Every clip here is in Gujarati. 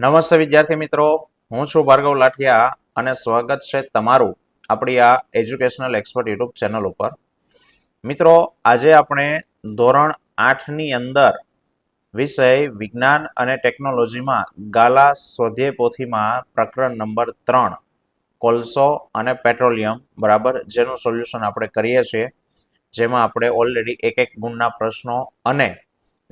નમસ્તે વિદ્યાર્થી મિત્રો, હું છું ભાર્ગવ લાઠિયા અને સ્વાગત છે તમારું આપણી આ એજ્યુકેશનલ એક્સપર્ટ યુટ્યુબ ચેનલ ઉપર. મિત્રો, આજે આપણે ધોરણ 8ની અંદર વિષય વિજ્ઞાન અને ટેકનોલોજીમાં ગાલા સ્વાધ્યાય પોથીમાં પ્રકરણ નંબર 3 કોલસો અને પેટ્રોલિયમ બરાબર જેનું સોલ્યુશન આપણે કરીએ છીએ, જેમાં આપણે ઓલરેડી એક ગુણના પ્રશ્નો અને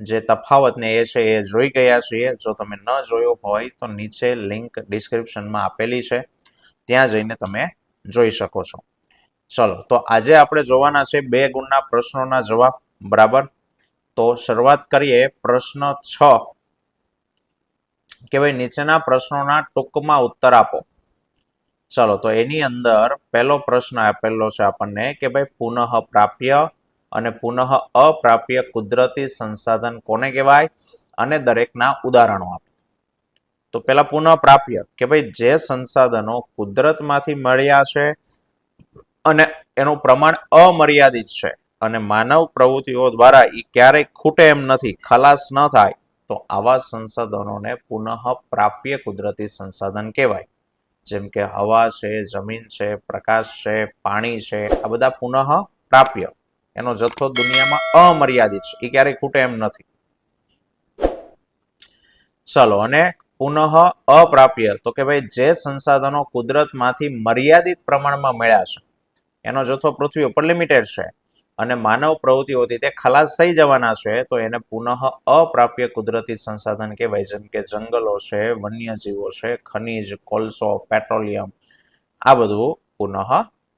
જે તફાવતને એ છે એ જોઈ ગયા છીએ. જો તમે ન જોયો હોય તો નીચે લિંક ડિસ્ક્રિપ્શનમાં આપેલી છે, ત્યાં જઈને તમે જોઈ શકો છો. ચલો, તો આજે આપણે જોવાના છે 2 ગુણના પ્રશ્નોના જવાબ બરાબર. તો શરૂઆત કરીએ પ્રશ્ન 6 કે ભાઈ નીચેના પ્રશ્નોના ટૂંકમાં ઉત્તર આપો. ચલો, તો એની અંદર પહેલો પ્રશ્ન આપેલો છે આપણને કે ભાઈ પુનઃ પ્રાપ્ય અને પુનઃ અપ્રાપ્ય કુદરતી સંસાધન કોને કહેવાય અને દરેકના ઉદાહરણો આપો. તો પેલા પુનઃ પ્રાપ્ય કે ભાઈ જે સંસાધનો કુદરતમાંથી મળ્યા છે અને એનું પ્રમાણ અમર્યાદિત છે અને માનવ પ્રવૃત્તિઓ દ્વારા એ ક્યારેય ખૂટે એમ નથી, ખલાસ ન થાય, તો આવા સંસાધનોને પુનઃ પ્રાપ્ય કુદરતી સંસાધન કહેવાય. જેમ કે હવા છે, જમીન છે, પ્રકાશ છે, પાણી છે, આ બધા પુનઃ પ્રાપ્ય. એનો જથ્થો દુનિયામાં અમર્યાદિત છે, એ ક્યારેય ખૂટે એમ નથી. ચલો, અને પુનઃ અપ્રાપ્ય તો કે ભાઈ જે સંસાધનો કુદરતમાંથી મર્યાદિત પ્રમાણમાં મળ્યા છે, એનો જથ્થો પૃથ્વી ઉપર લિમિટેડ છે અને માનવ પ્રવૃત્તિઓથી તે ખલાસ થઈ જવાના છે, તો એને પુનઃ અપ્રાપ્ય કુદરતી સંસાધન કહેવાય. જેમ કે જંગલો છે, વન્યજીવો છે, ખનિજ, કોલસો, પેટ્રોલિયમ, આ બધું પુનઃ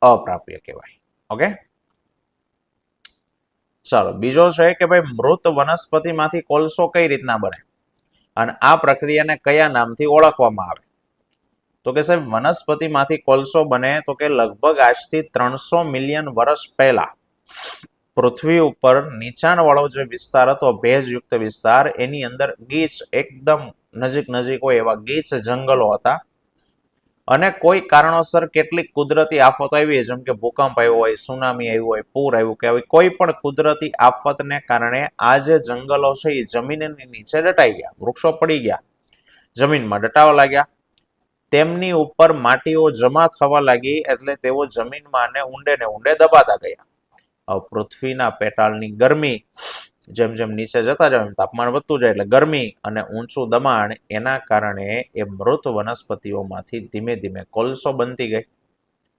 અપ્રાપ્ય કહેવાય. ઓકે, ચાલો, બીજો છે કે ભાઈ મૃત વનસ્પતિમાંથી કોલસો કઈ રીતના બને અને આ પ્રક્રિયાને કયા નામથી ઓળખવામાં આવે. તો કે સાહેબ વનસ્પતિમાંથી કોલસો બને તો કે લગભગ આજથી 300 મિલિયન વર્ષ પહેલા પૃથ્વી ઉપર નીચાણવાળો જે વિસ્તાર હતો, ભેજયુક્ત વિસ્તાર, એની અંદર ગીચ એકદમ નજીક હોય એવા ગીચ જંગલો હતા અને કોઈ કારણોસર કેટલીક કુદરતી આફતો આવી, જેમ કે ભૂકંપ આવ્યો હોય, સુનામી આવ્યું હોય, પૂર આવ્યું કે આવી કોઈ પણ કુદરતી આફતને કારણે આ જે જંગલો છે એ જમીનની નીચે દટાઈ ગયા, વૃક્ષો પડી ગયા, જમીનમાં દટાવા લાગ્યા, તેમની ઉપર માટીઓ જમા થવા લાગી એટલે તેઓ જમીનમાં ને ઊંડે દબાતા ગયા. પૃથ્વીના પેટાળની ગરમી જેમ જેમ નીચે જતા જાય તાપમાન વધતું જાય એટલે ગરમી અને ઊંચું દબાણ, એના કારણે એ મૃત વનસ્પતિઓમાંથી ધીમે ધીમે કોલસો બનતી ગઈ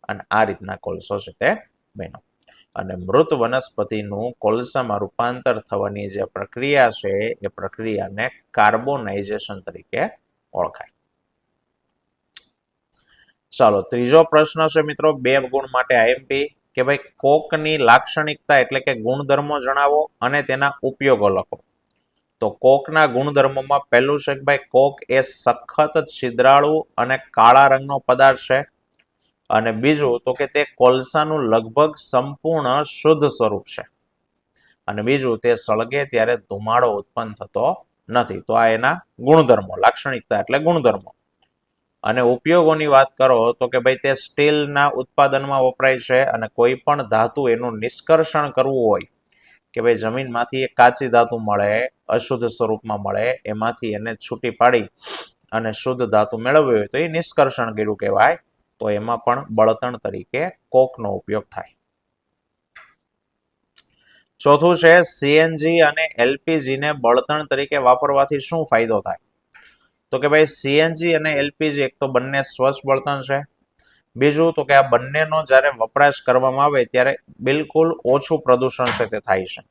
અને આ રીતના કોલસો છે તે બન્યો. અને મૃત વનસ્પતિનું કોલસામાં રૂપાંતર થવાની જે પ્રક્રિયા છે એ પ્રક્રિયાને કાર્બોનાઇઝેશન તરીકે ઓળખાય. ચાલો, ત્રીજો પ્રશ્ન છે મિત્રો 2 ગુણ માટે આઈએમપી કે ભાઈ કોકની લાક્ષણિકતા એટલે કે ગુણધર્મો જણાવો અને તેના ઉપયોગો લખો. તો કોકના ગુણધર્મોમાં પહેલું છે કે ભાઈ કોક એ સખત છિદ્રાળુ અને કાળા રંગનો પદાર્થ છે અને બીજું તો કે તે કોલસાનું લગભગ સંપૂર્ણ શુદ્ધ સ્વરૂપ છે અને બીજું તે સળગે ત્યારે ધુમાડો ઉત્પન્ન થતો નથી. તો આ એના ગુણધર્મો, લાક્ષણિકતા એટલે ગુણધર્મો. અને ઉપયોગોની વાત કરો તો કે ભાઈ તે સ્ટીલના ઉત્પાદનમાં વપરાય છે અને કોઈ પણ ધાતુ એનું નિષ્કર્ષણ કરવું હોય કે ભાઈ જમીનમાંથી એક કાચી ધાતુ મળે, અશુદ્ધ સ્વરૂપમાં મળે, એમાંથી એને છૂટી પાડી અને શુદ્ધ ધાતુ મેળવવી હોય તો એ નિષ્કર્ષણ કર્યું કહેવાય. તો એમાં પણ બળતણ તરીકે કોકનો ઉપયોગ થાય. ચોથું છે સીએનજી અને એલપીજી ને બળતણ તરીકે વાપરવાથી શું ફાયદો થાય. તો કે ભાઈ સીએનજી અને એલપીજી એક તો બંને સ્વચ્છ બળતણ છે, બીજું તો કે આ બંનેનો જ્યારે વપરાશ કરવામાં આવે ત્યારે બિલકુલ ઓછું પ્રદૂષણ છે તે થાય છે.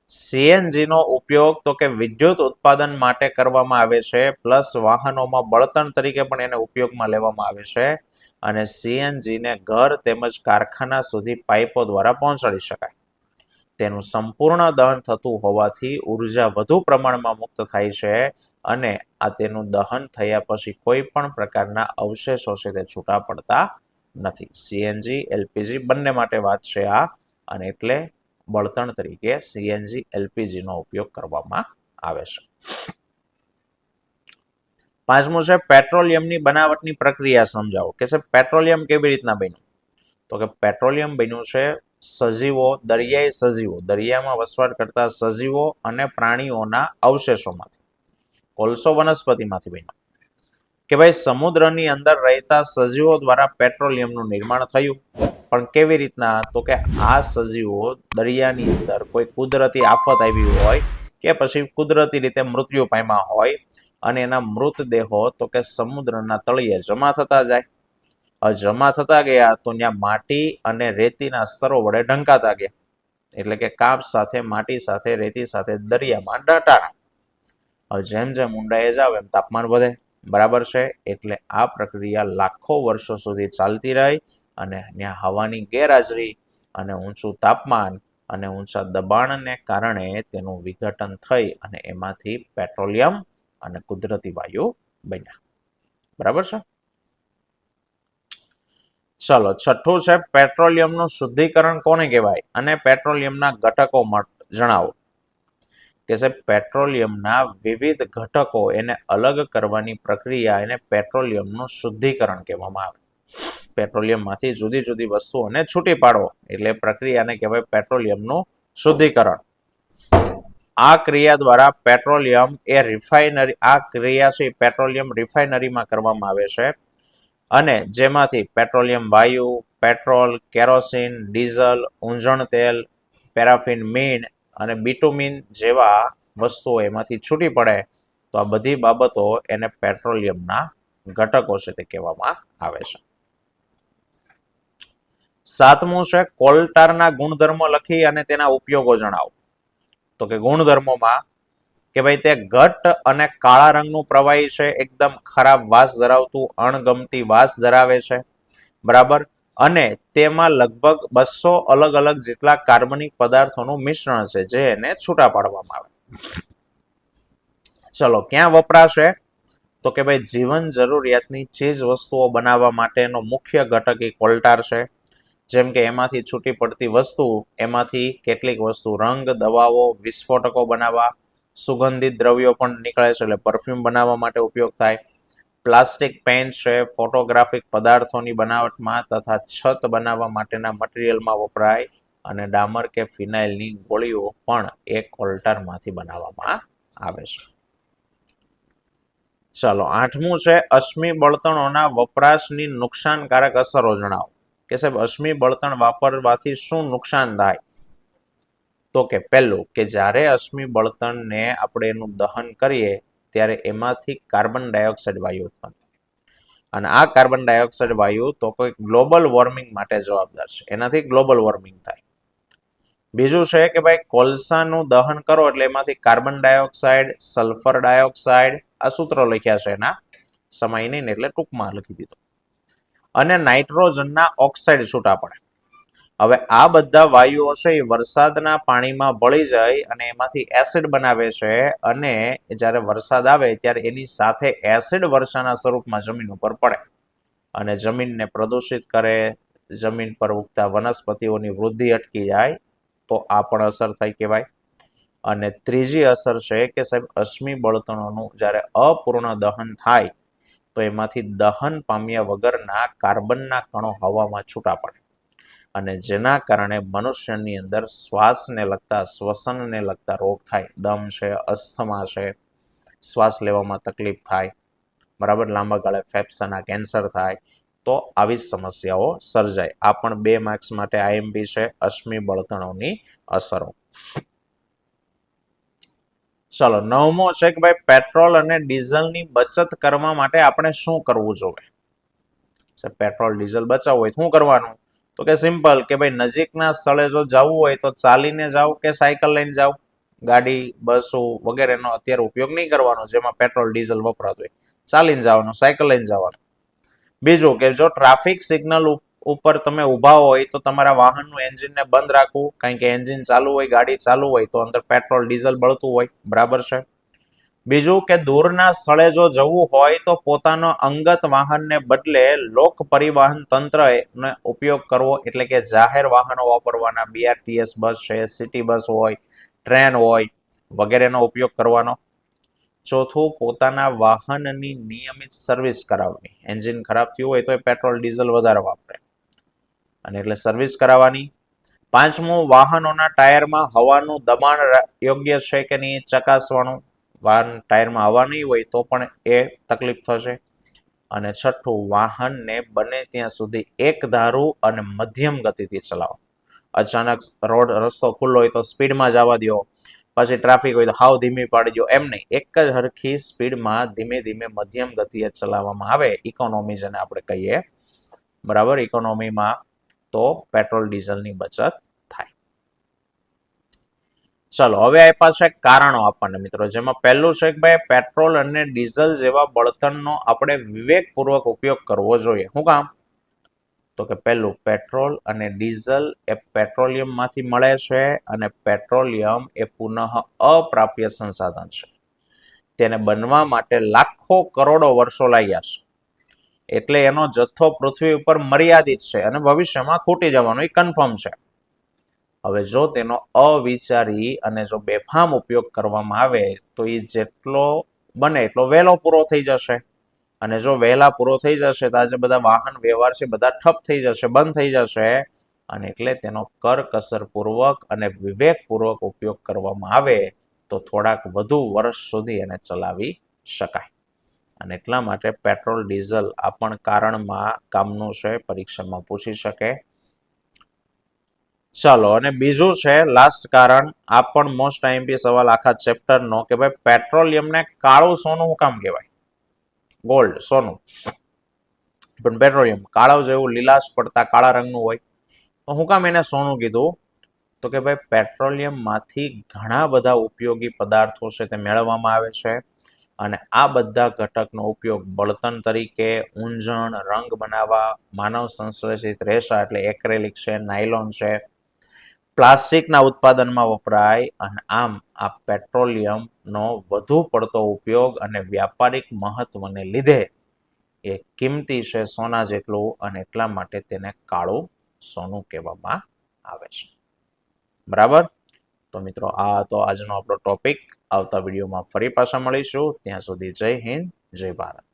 સીએનજી નો ઉપયોગ તો કે વિદ્યુત ઉત્પાદન માટે કરવામાં આવે છે, પ્લસ વાહનોમાં બળતણ તરીકે પણ એને ઉપયોગમાં લેવામાં આવે છે અને સીએનજી ને ઘર તેમજ કારખાના સુધી પાઇપો દ્વારા પહોંચાડી શકાય. તેનું સંપૂર્ણ દહન થતું હોવાથી ઉર્જા વધુ પ્રમાણમાં મુક્ત થાય છે અને આ તેનું દહન થયા પછી કોઈ પણ પ્રકારના અવશેષો છે તે છૂટા પડતા નથી. સીએનજી એલપીજી બંને માટે વાત છે આ, અને એટલે બળતણ તરીકે સીએનજી એલપીજી નો ઉપયોગ કરવામાં આવે છે. પાંચમું છે પેટ્રોલિયમની બનાવટની પ્રક્રિયા સમજાવો. કે છે પેટ્રોલિયમ કેવી રીતના બન્યું. તો કે પેટ્રોલિયમ બન્યું છે સજીવો, દરિયાઈ સજીવો, દરિયામાં વસવાટ કરતા સજીવો અને પ્રાણીઓના અવશેષોમાંથી. કોલસો વનસ્પતિમાંથી બન્યો કે ભાઈ સમુદ્રની અંદર રહેતા સજીવો દ્વારા પેટ્રોલિયમનું નિર્માણ થયું. પણ કેવી રીતના? તો કે આ સજીવો દરિયાની અંદર કોઈ કુદરતી આફત આવી હોય કે પછી કુદરતી રીતે મૃત્યુ પામ્યા હોય અને એના મૃતદેહો તો કે સમુદ્રના તળિયે જમા થતા જાય. જમા થતા ગયા તો ત્યાં માટી અને રેતીના સ્તરો વડે ઢંકાતા ગયા. એટલે કે કાપ સાથે માટી સાથે રેતી સાથે દરિયામાં દટાણા. જેમ જેમ ઊંડાઈએ જાવ એમ તાપમાન વધે. બરાબર છે. એટલે આ પ્રક્રિયા લાખો વર્ષો સુધી ચાલતી રહી અને ત્યાં હવાની ગેરહાજરી અને ઊંચું તાપમાન અને ઊંચા દબાણને કારણે તેનું વિઘટન થઈ અને એમાંથી પેટ્રોલિયમ અને કુદરતી વાયુ બન્યા. બરાબર છે. ચલો, છઠ્ઠું છે પેટ્રોલિયમનું શુદ્ધિકરણ કોને કહેવાય અને પેટ્રોલિયમના ઘટકો જણાવો. કે છે પેટ્રોલિયમના વિવિધ ઘટકો એને અલગ કરવાની પ્રક્રિયા એને પેટ્રોલિયમનું શુદ્ધિકરણ કહેવામાં આવે. પેટ્રોલિયમમાંથી જુદી જુદી વસ્તુઓને છૂટી પાડવો એટલે પ્રક્રિયાને કહેવાય પેટ્રોલિયમનું શુદ્ધિકરણ. આ ક્રિયા દ્વારા પેટ્રોલિયમ એ રિફાઇનરી આ ક્રિયા છે પેટ્રોલિયમ રિફાઇનરીમાં કરવામાં આવે છે અને જેમાંથી પેટ્રોલિયમ વાયુ, પેટ્રોલ, કેરોસીન, ડીઝલ, ઊંજણ તેલ, પેરાફિન મીણ અને બિટુમિન જેવા વસ્તુઓ એમાંથી છૂટી પડે. તો આ બધી બાબતો એને પેટ્રોલિયમના ઘટકો છે તે કહેવામાં આવે છે. સાતમું છે કોલટારના ગુણધર્મો લખી અને તેના ઉપયોગો જણાવો. તો કે ગુણધર્મોમાં કે ભાઈ તે ઘટ્ટ અને કાળા રંગનું પ્રવાહી છે, એકદમ ખરાબ વાસ ધરાવતું અણગમતી વાસ ધરાવે છે. બરાબર. અને તેમાં લગભગ 200 અલગ અલગ જેટલા કાર્બનિક પદાર્થોનું મિશ્રણ છે જે એને છૂટા પાડવામાં આવે. ચલો, ક્યાં વપરાશે? તો કે ભાઈ જીવન જરૂરિયાતની ચીજ વસ્તુઓ બનાવવા માટેનો મુખ્ય ઘટક એ કોલટાર છે. જેમ કે એમાંથી છૂટી પડતી વસ્તુ, એમાંથી કેટલીક વસ્તુ રંગ, દવાઓ, વિસ્ફોટકો બનાવવા, સુગંધિત દ્રવ્યો પણ નીકળે છે એટલે પરફ્યુમ બનાવવા માટે ઉપયોગ થાય. પ્લાસ્ટિક પેન્ટ છે ફોટોગ્રાફિક પદાર્થોની બનાવટમાં તથા છત બનાવવા માટેના મટીરિયલમાં વપરાય અને ડામર કે ફિનાઇલની ગોળીઓ પણ એ કોલટારમાંથી બનાવવામાં આવે છે. ચાલો, આઠમું છે અશ્મિ બળતણોના વપરાશની નુકસાનકારક અસરો જણાવો. કે સાહેબ અશ્મિ બળતણ વાપરવાથી શું નુકસાન થાય? તો કે પહેલું કે જ્યારે અશ્મિ બળતણને આપણે એનું દહન કરીએ ત્યારે એમાંથી કાર્બન ડાયોક્સાઇડ વાયુ ઉત્પન્ન થાય અને આ કાર્બન ડાયોક્સાઇડ વાયુ તો કોઈ ગ્લોબલ વોર્મિંગ માટે જવાબદાર છે. એનાથી ગ્લોબલ વોર્મિંગ થાય. બીજું છે કે ભાઈ કોલસાનું દહન કરો એટલે એમાંથી કાર્બન ડાયોક્સાઇડ, સલ્ફર ડાયોક્સાઇડ, આ સૂત્રો લખ્યા છે એના સમય નહીં એટલે ટૂંકમાં લખી દીધું, અને નાઇટ્રોજનના ઓક્સાઇડ છૂટા પડે. હવે આ બધા વાયુઓ છે એ વરસાદના પાણીમાં ભળી જાય અને એમાંથી એસિડ બનાવે છે અને જ્યારે વરસાદ આવે ત્યારે એની સાથે એસિડ વર્ષાના સ્વરૂપમાં જમીન ઉપર પડે અને જમીનને પ્રદૂષિત કરે, જમીન પર ઉગતા વનસ્પતિઓની વૃદ્ધિ અટકી જાય તો આ પણ અસર થઈ કહેવાય. અને ત્રીજી અસર છે કે સાહેબ અશ્મિ બળતણોનું જ્યારે અપૂર્ણ દહન થાય તો એમાંથી દહન પામ્યા વગરના કાર્બનના કણો હવામાં છૂટા પડે અને જેના કારણે મનુષ્યની અંદર શ્વાસને લગતા, શ્વસનને લગતા રોગ થાય. દમ છે, અસ્થમા છે, શ્વાસ લેવામાં તકલીફ થાય. બરાબર. લાંબા ગાળે ફેફસાના કેન્સર થાય. તો આવી સમસ્યાઓ સર્જાય. આ પણ 2 માર્ક્સ માટે આઈએમપી છે, અશ્મિ બળતણોની અસરો. ચલો, નવમો છે કે ભાઈ પેટ્રોલ અને ડીઝલની બચત કરવા માટે આપણે શું કરવું જોઈએ? પેટ્રોલ ડીઝલ બચાવવું હોય શું કરવાનું? તો કે સિમ્પલ કે ભાઈ નજીકના સ્થળે જો જવું હોય તો ચાલીને જાવ કે સાયકલ લઈને જાવ. ગાડી, બસો વગેરેનો અત્યારે ઉપયોગ નહીં કરવાનો જેમાં પેટ્રોલ ડીઝલ વપરાતું હોય. ચાલીને જવાનું, સાયકલ લઈને જવાનું. બીજું કે જો ટ્રાફિક સિગ્નલ ઉપર તમે ઊભા હોય તો તમારા વાહનનું એન્જિનને બંધ રાખવું, કારણ કે એન્જિન ચાલુ હોય, ગાડી ચાલુ હોય તો અંદર પેટ્રોલ ડીઝલ બળતું હોય. બરાબર છે. બીજું કે દૂરના સ્થળે જો જવું હોય તો પોતાનો અંગત વાહનને બદલે લોક પરિવહન તંત્રનો ઉપયોગ કરવો, એટલે કે જાહેર વાહનો વાપરવાના. બીઆરટીએસ બસ છે, સિટી બસ હોય, ટ્રેન હોય વગેરેનો ઉપયોગ કરવાનો. ચોથું, પોતાના વાહનની નિયમિત સર્વિસ કરાવવી. એન્જિન ખરાબ થયું હોય તો એ પેટ્રોલ ડીઝલ વધારે વાપરે અને એટલે સર્વિસ કરાવવાની. પાંચમું, વાહનોના ટાયરમાં હવાનું દબાણ યોગ્ય છે કે નહીં ચકાસવાનું. વાહન ટાયરમાં હવા નહીં હોય તો પણ એ તકલીફ થશે. અને છઠ્ઠું, વાહનને બને ત્યાં સુધી એક ધારું અને મધ્યમ ગતિથી ચલાવો. અચાનક રસ્તો ખુલ્લો હોય તો સ્પીડમાં જવા દો, પછી ટ્રાફિક હોય તો હાવ ધીમી પાડી દો, એમ નહીં. એક જ હરખી સ્પીડમાં ધીમે ધીમે મધ્યમ ગતિએ ચલાવવામાં આવે, ઇકોનોમી જેને આપણે કહીએ, બરાબર, ઇકોનોમીમાં, તો પેટ્રોલ ડીઝલની બચત થાય. ચલો, હવે આપ્યા છે કારણો આપણને મિત્રો, જેમાં પહેલું છે કે ભાઈ પેટ્રોલ અને ડીઝલ જેવા બળતણનો આપણે વિવેકપૂર્વક ઉપયોગ કરવો જોઈએ. શું કામ? તો કે પહેલું, પેટ્રોલ અને ડીઝલ એ પેટ્રોલિયમમાંથી મળે છે અને પેટ્રોલિયમ એ પુનઃ અપ્રાપ્ય સંસાધન છે. તેને બનવા માટે લાખો કરોડો વર્ષો લાગ્યા છે. એટલે એનો જથ્થો પૃથ્વી ઉપર મર્યાદિત છે અને ભવિષ્યમાં ખૂટી જવાનો એ કન્ફર્મ છે. હવે જો તેનો અવિચારી અને જો બેફામ ઉપયોગ કરવામાં આવે તો એ જેટલો બને એટલો વહેલો પૂરો થઈ જશે. અને જો વહેલા પૂરો થઈ જશે તો આજે બધા વાહન વ્યવહાર છે બધા ઠપ થઈ જશે, બંધ થઈ જશે. અને એટલે તેનો કરકસરપૂર્વક અને વિવેકપૂર્વક ઉપયોગ કરવામાં આવે તો થોડાક વધુ વર્ષ સુધી એને ચલાવી શકાય. અને એટલા માટે પેટ્રોલ ડીઝલ આ પણ કારણમાં કામનું છે, પરીક્ષામાં પૂછી શકે. ચાલો, અને બીજું છે લાસ્ટ કારણ, આ પણ મોસ્ટ આઈએમપી સવાલ આખા ચેપ્ટરનો, કે ભાઈ પેટ્રોલિયમને કાળું સોનું શું કામ કહેવાય? ગોલ્ડ, સોનું. પણ પેટ્રોલિયમ કાળો જેવું લીલાશ પડતા કાળા રંગનું હોય, તો શું કામ એને સોનું કીધું? તો કે ભાઈ પેટ્રોલિયમમાંથી ઘણા બધા ઉપયોગી પદાર્થો છે તે મેળવવામાં આવે છે અને આ બધા ઘટકનો ઉપયોગ બળતણ તરીકે, ઊંજણ, રંગ બનાવવા, માનવ સંશ્લેષિત રેસા એટલે એક્રેલિક છે, નાયલોન છે, પ્લાસ્ટિકના ઉત્પાદનમાં વપરાય. અને આમ આ પેટ્રોલિયમનો વધુ પડતો ઉપયોગ અને વ્યાપારિક મહત્વને લીધે એ કિંમતી છે સોના જેટલું, અને એટલા માટે તેને કાળું સોનું કહેવામાં આવે છે. બરાબર? તો મિત્રો આ તો આજનો આપણો ટોપિક. આવતા વિડીયોમાં ફરી પાછા મળીશું. ત્યાં સુધી જય હિન્દ, જય ભારત.